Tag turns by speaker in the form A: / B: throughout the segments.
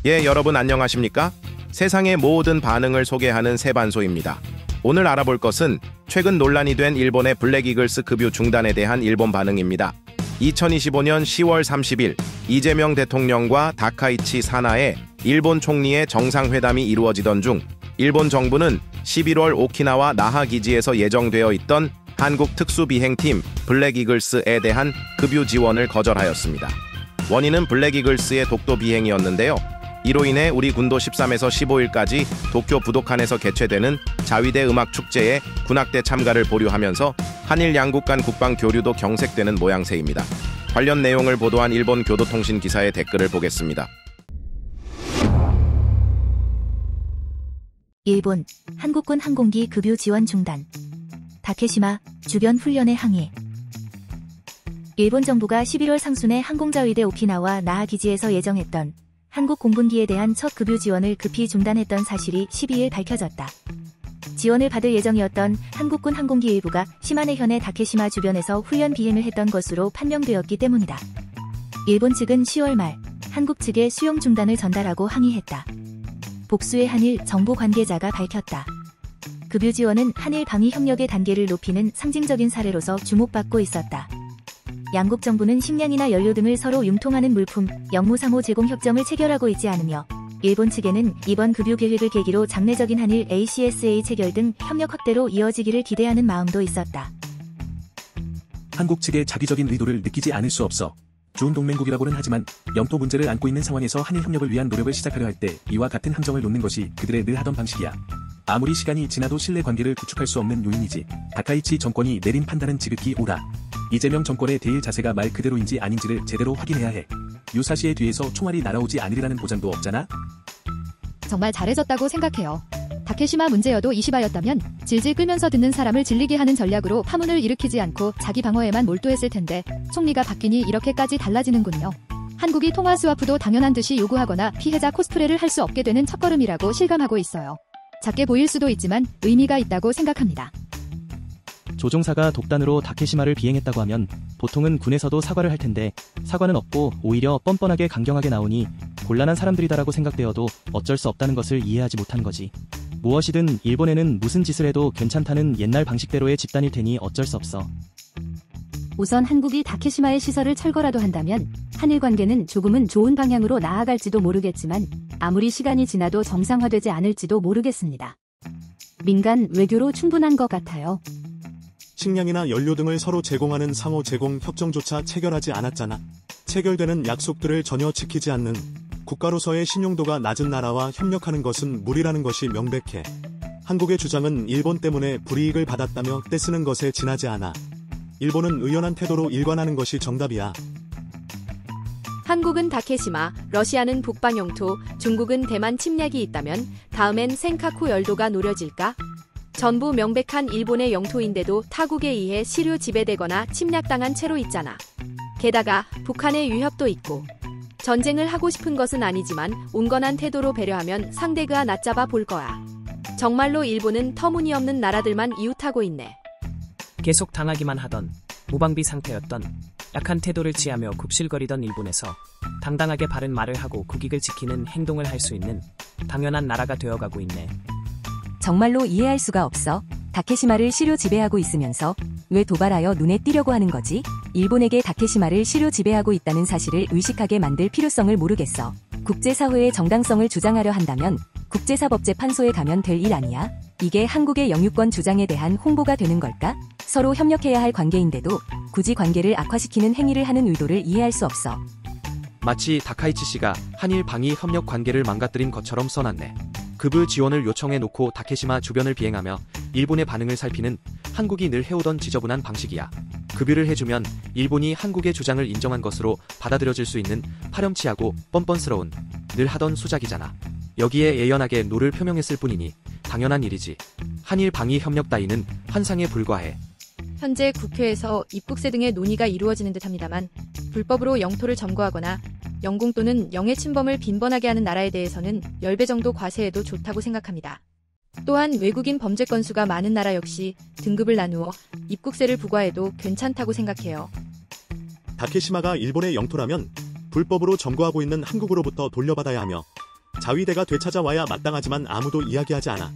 A: 예, 여러분 안녕하십니까? 세상의 모든 반응을 소개하는 세반소입니다. 오늘 알아볼 것은 최근 논란이 된 일본의 블랙이글스 급유 중단에 대한 일본 반응입니다. 2025년 10월 30일 이재명 대통령과 다카이치 사나의 일본 총리의 정상회담이 이루어지던 중 일본 정부는 11월 오키나와 나하 기지에서 예정되어 있던 한국 특수비행팀 블랙이글스에 대한 급유 지원을 거절하였습니다. 원인은 블랙이글스의 독도 비행이었는데요. 이로 인해 우리 군도 13에서 15일까지 도쿄 부도칸에서 개최되는 자위대 음악축제에 군악대 참가를 보류하면서 한일 양국 간 국방 교류도 경색되는 모양새입니다. 관련 내용을 보도한 일본 교도통신 기사의 댓글을 보겠습니다.
B: 일본, 한국군 항공기 급유 지원 중단. 다케시마, 주변 훈련에 항의. 일본 정부가 11월 상순에 항공자위대 오키나와 나하 기지에서 예정했던 한국 공군기에 대한 첫 급유 지원을 급히 중단했던 사실이 12일 밝혀졌다. 지원을 받을 예정이었던 한국군 항공기 일부가 시마네 현의 다케시마 주변에서 훈련 비행을 했던 것으로 판명되었기 때문이다. 일본 측은 10월 말 한국 측에 수용 중단을 전달하고 항의했다. 복수의 한일 정보 관계자가 밝혔다. 급유 지원은 한일 방위 협력의 단계를 높이는 상징적인 사례로서 주목받고 있었다. 양국 정부는 식량이나 연료 등을 서로 융통하는 물품, 영무상호 제공 협정을 체결하고 있지 않으며 일본 측에는 이번 급유 계획을 계기로 장래적인 한일 ACSA 체결 등 협력 확대로 이어지기를 기대하는 마음도 있었다.
C: 한국 측의 자기적인 의도를 느끼지 않을 수 없어. 좋은 동맹국이라고는 하지만 영토 문제를 안고 있는 상황에서 한일 협력을 위한 노력을 시작하려 할 때 이와 같은 함정을 놓는 것이 그들의 늘 하던 방식이야. 아무리 시간이 지나도 신뢰관계를 구축할 수 없는 요인이지. 다카이치 정권이 내린 판단은 지극히 옳아. 이재명 정권의 대일 자세가 말 그대로인지 아닌지를 제대로 확인해야 해. 유사시에 뒤에서 총알이 날아오지 않으리라는 보장도 없잖아?
D: 정말 잘해줬다고 생각해요. 다케시마 문제여도 이슈바였다면 질질 끌면서 듣는 사람을 질리게 하는 전략으로 파문을 일으키지 않고 자기 방어에만 몰두했을 텐데 총리가 바뀌니 이렇게까지 달라지는군요. 한국이 통화 스와프도 당연한 듯이 요구하거나 피해자 코스프레를 할 수 없게 되는 첫걸음이라고 실감하고 있어요. 작게 보일 수도 있지만 의미가 있다고 생각합니다.
E: 조종사가 독단으로 다케시마를 비행했다고 하면 보통은 군에서도 사과를 할 텐데 사과는 없고 오히려 뻔뻔하게 강경하게 나오니 곤란한 사람들이다라고 생각되어도 어쩔 수 없다는 것을 이해하지 못한 거지. 무엇이든 일본에는 무슨 짓을 해도 괜찮다는 옛날 방식대로의 집단일 테니 어쩔 수 없어.
F: 우선 한국이 다케시마의 시설을 철거라도 한다면 한일 관계는 조금은 좋은 방향으로 나아갈지도 모르겠지만 아무리 시간이 지나도 정상화되지 않을지도 모르겠습니다. 민간 외교로 충분한 것 같아요.
G: 식량이나 연료 등을 서로 제공하는 상호 제공 협정조차 체결하지 않았잖아. 체결되는 약속들을 전혀 지키지 않는 국가로서의 신용도가 낮은 나라와 협력하는 것은 무리라는 것이 명백해. 한국의 주장은 일본 때문에 불이익을 받았다며 떼쓰는 것에 지나지 않아. 일본은 의연한 태도로 일관하는 것이 정답이야.
H: 한국은 다케시마, 러시아는 북방 영토, 중국은 대만 침략이 있다면 다음엔 센카쿠 열도가 노려질까? 전부 명백한 일본의 영토인데도 타국에 의해 시류 지배되거나 침략당한 채로 있잖아. 게다가 북한의 위협도 있고. 전쟁을 하고 싶은 것은 아니지만 온건한 태도로 배려하면 상대가 낮잡아 볼 거야. 정말로 일본은 터무니없는 나라들만 이웃하고 있네.
I: 계속 당하기만 하던 무방비 상태였던 약한 태도를 취하며 굽실거리던 일본에서 당당하게 바른 말을 하고 국익을 지키는 행동을 할 수 있는 당연한 나라가 되어가고 있네.
F: 정말로 이해할 수가 없어. 다케시마를 시료 지배하고 있으면서 왜 도발하여 눈에 띄려고 하는 거지? 일본에게 다케시마를 시료 지배하고 있다는 사실을 의식하게 만들 필요성을 모르겠어. 국제사회의 정당성을 주장하려 한다면 국제사법재판소에 가면 될 일 아니야? 이게 한국의 영유권 주장에 대한 홍보가 되는 걸까? 서로 협력해야 할 관계인데도 굳이 관계를 악화시키는 행위를 하는 의도를 이해할 수 없어.
J: 마치 다카이치 씨가 한일 방위 협력 관계를 망가뜨린 것처럼 써놨네. 급유 지원을 요청해놓고 다케시마 주변을 비행하며 일본의 반응을 살피는 한국이 늘 해오던 지저분한 방식이야. 급유를 해주면 일본이 한국의 주장을 인정한 것으로 받아들여질 수 있는 파렴치하고 뻔뻔스러운 늘 하던 수작이잖아. 여기에 예연하게 노를 표명했을 뿐이니 당연한 일이지. 한일 방위 협력 따위는 환상에 불과해.
H: 현재 국회에서 입국세 등의 논의가 이루어지는 듯합니다만 불법으로 영토를 점거하거나 영공 또는 영해 침범을 빈번하게 하는 나라에 대해서는 10배 정도 과세해도 좋다고 생각합니다. 또한 외국인 범죄 건수가 많은 나라 역시 등급을 나누어 입국세를 부과해도 괜찮다고 생각해요.
G: 다케시마가 일본의 영토라면 불법으로 점거하고 있는 한국으로부터 돌려받아야 하며 자위대가 되찾아와야 마땅하지만 아무도 이야기하지 않아.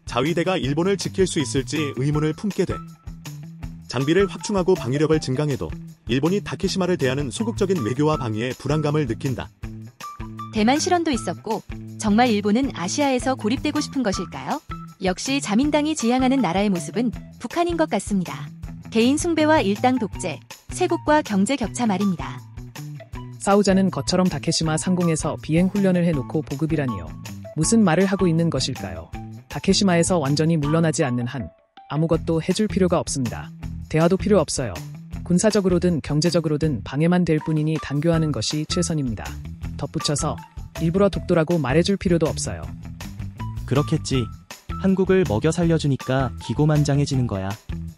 G: 자위대가 일본을 지킬 수 있을지 의문을 품게 돼. 장비를 확충하고 방위력을 증강해도 일본이 다케시마를 대하는 소극적인 외교와 방위에 불안감을 느낀다.
F: 대만 실언도 있었고 정말 일본은 아시아에서 고립되고 싶은 것일까요? 역시 자민당이 지향하는 나라의 모습은 북한인 것 같습니다. 개인 숭배와 일당 독재, 세국과 경제 격차 말입니다.
I: 싸우자는 것처럼 다케시마 상공에서 비행 훈련을 해놓고 보급이라니요. 무슨 말을 하고 있는 것일까요? 다케시마에서 완전히 물러나지 않는 한 아무것도 해줄 필요가 없습니다. 대화도 필요 없어요. 군사적으로든 경제적으로든 방해만 될 뿐이니 단교하는 것이 최선입니다. 덧붙여서 일부러 독도라고 말해줄 필요도 없어요.
E: 그렇겠지. 한국을 먹여 살려주니까 기고만장해지는 거야.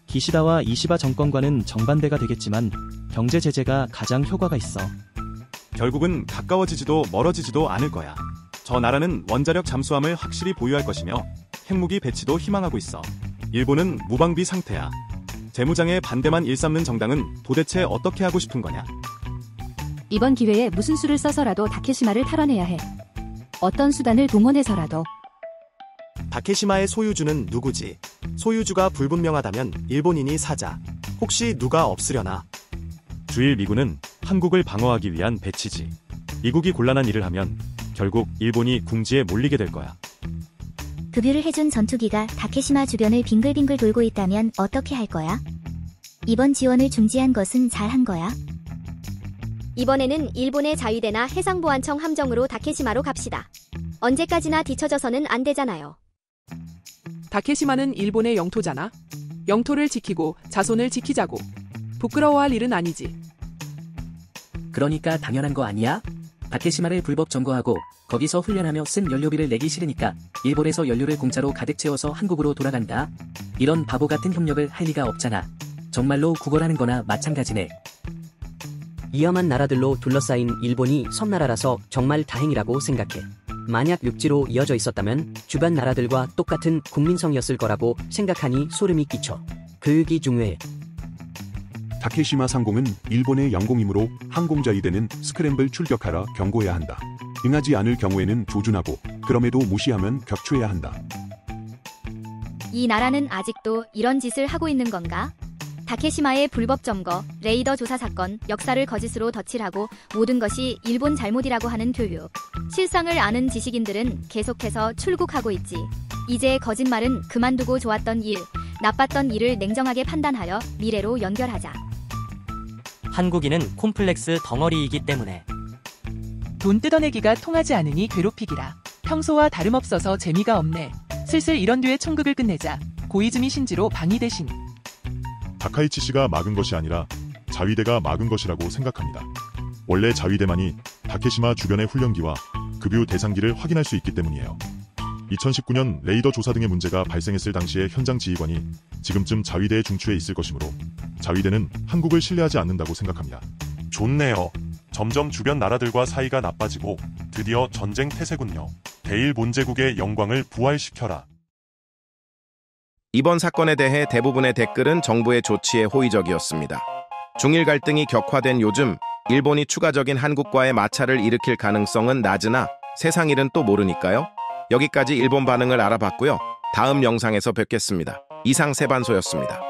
E: 기시다와 이시바 정권과는 정반대가 되겠지만 경제 제재가 가장 효과가 있어.
K: 결국은 가까워지지도 멀어지지도 않을 거야. 저 나라는 원자력 잠수함을 확실히 보유할 것이며 핵무기 배치도 희망하고 있어. 일본은 무방비 상태야. 재무장에 반대만 일삼는 정당은 도대체 어떻게 하고 싶은 거냐?
D: 이번 기회에 무슨 수를 써서라도 다케시마를 탈환해야 해. 어떤 수단을 동원해서라도.
L: 다케시마의 소유주는 누구지? 소유주가 불분명하다면 일본인이 사자. 혹시 누가 없으려나?
K: 주일 미군은 한국을 방어하기 위한 배치지. 미국이 곤란한 일을 하면 결국 일본이 궁지에 몰리게 될 거야.
B: 급유를 해준 전투기가 다케시마 주변을 빙글빙글 돌고 있다면 어떻게 할 거야? 이번 지원을 중지한 것은 잘한 거야?
H: 이번에는 일본의 자위대나 해상보안청 함정으로 다케시마로 갑시다. 언제까지나 뒤처져서는 안 되잖아요.
M: 다케시마는 일본의 영토잖아. 영토를 지키고 자손을 지키자고. 부끄러워할 일은 아니지.
N: 그러니까 당연한 거 아니야? 다케시마를 불법 점거하고 거기서 훈련하며 쓴 연료비를 내기 싫으니까 일본에서 연료를 공짜로 가득 채워서 한국으로 돌아간다. 이런 바보 같은 협력을 할 리가 없잖아. 정말로 구걸하는 거나 마찬가지네.
O: 위험한 나라들로 둘러싸인 일본이 섬나라라서 정말 다행이라고 생각해. 만약 육지로 이어져 있었다면 주변 나라들과 똑같은 국민성이었을 거라고 생각하니 소름이 끼쳐. 교육이 중요해.
P: 다케시마 상공은 일본의 영공이므로 항공자위대는 스크램블 출격하라 경고해야 한다. 응하지 않을 경우에는 조준하고 그럼에도 무시하면 격추해야 한다.
H: 이 나라는 아직도 이런 짓을 하고 있는 건가? 다케시마의 불법 점거, 레이더 조사 사건, 역사를 거짓으로 덧칠하고 모든 것이 일본 잘못이라고 하는 교육. 실상을 아는 지식인들은 계속해서 출국하고 있지. 이제 거짓말은 그만두고 좋았던 일, 나빴던 일을 냉정하게 판단하여 미래로 연결하자.
Q: 한국인은 콤플렉스 덩어리이기 때문에.
R: 돈 뜯어내기가 통하지 않으니 괴롭히기라. 평소와 다름없어서 재미가 없네. 슬슬 이런 뒤에 총극을 끝내자. 고이즈미 신지로 방위 대신.
S: 다카이치 씨가 막은 것이 아니라 자위대가 막은 것이라고 생각합니다. 원래 자위대만이 다케시마 주변의 훈련기와 급유 대상기를 확인할 수 있기 때문이에요. 2019년 레이더 조사 등의 문제가 발생했을 당시의 현장 지휘관이 지금쯤 자위대의 중추에 있을 것이므로 자위대는 한국을 신뢰하지 않는다고 생각합니다.
T: 좋네요. 점점 주변 나라들과 사이가 나빠지고 드디어 전쟁 태세군요. 대일본제국의 영광을 부활시켜라.
A: 이번 사건에 대해 대부분의 댓글은 정부의 조치에 호의적이었습니다. 중일 갈등이 격화된 요즘 일본이 추가적인 한국과의 마찰을 일으킬 가능성은 낮으나 세상 일은 또 모르니까요. 여기까지 일본 반응을 알아봤고요. 다음 영상에서 뵙겠습니다. 이상 세반소였습니다.